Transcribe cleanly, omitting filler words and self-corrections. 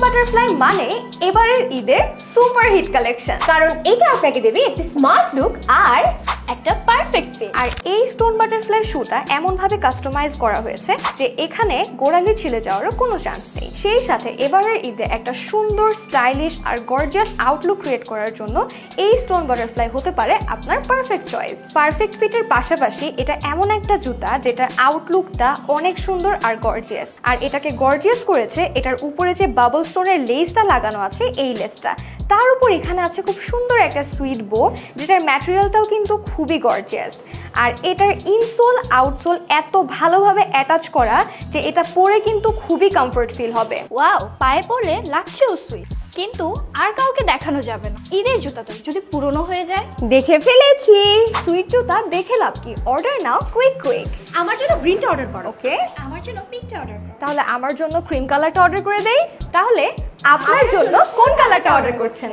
Butterfly মানে এবারের ঈদের সুপার হিট কালেকশন, কারণ এটা আপনাকে দেবে একটি স্মার্ট লুক আর একটা পারফেক্ট ফিট। আর এই স্টোন বাটারফ্লাই শুটা এমন ভাবে কাস্টমাইজ করা হয়েছে যে এখানে গোড়ালি ছিলে যাওয়ারও কোনো চান্স নেই। সেই সাথে এবারের ঈদে একটা সুন্দর স্টাইলিশ আর গর্জিয়াস আউটলুক ক্রিয়েট করার জন্য এই স্টোন বাটারফ্লাই হতে পারে আপনার পারফেক্ট চয়েস। পারফেক্ট ফিটের পাশাপাশি এটা এমন একটা জুতা যেটার আউটলুকটা অনেক সুন্দর আর গর্জিয়াস, আর এটাকে গর্জিয়াস করেছে এটার উপরে যে বাবল স্টোনের লেসটা লাগানো আছে, এই লেসটা তার উপর এখানে আছে খুব সুন্দর একটা সুইট বো, যেটার ম্যাটেরিয়ালটাও কিন্তু খুবই গর্জিয়াস। আর এটার ইনসোল আউটসোল এত ভালোভাবে অ্যাটাচ করা যে এটা পরে কিন্তু খুবই কমফোর্ট ফিল হবে। ওয়াও, পায়ে পড়লে লাগছেও সুইট, কিন্তু আর কাউকে দেখানো যাবে না। ঈদের জুতা তো যদি পুরনো হয়ে যায়। দেখে ফেলেছি সুইট জুতা, দেখে লাভ কি, অর্ডার নাও কুইক কুইক। আমার জন্য গ্রিনটা অর্ডার করো। ওকে, আমার জন্য পিঙ্কটা অর্ডার করো। তাহলে আমার জন্য ক্রিম কালারটা অর্ডার করে দেই। তাহলে আপনার জন্য কোন কালারটা অর্ডার করছেন?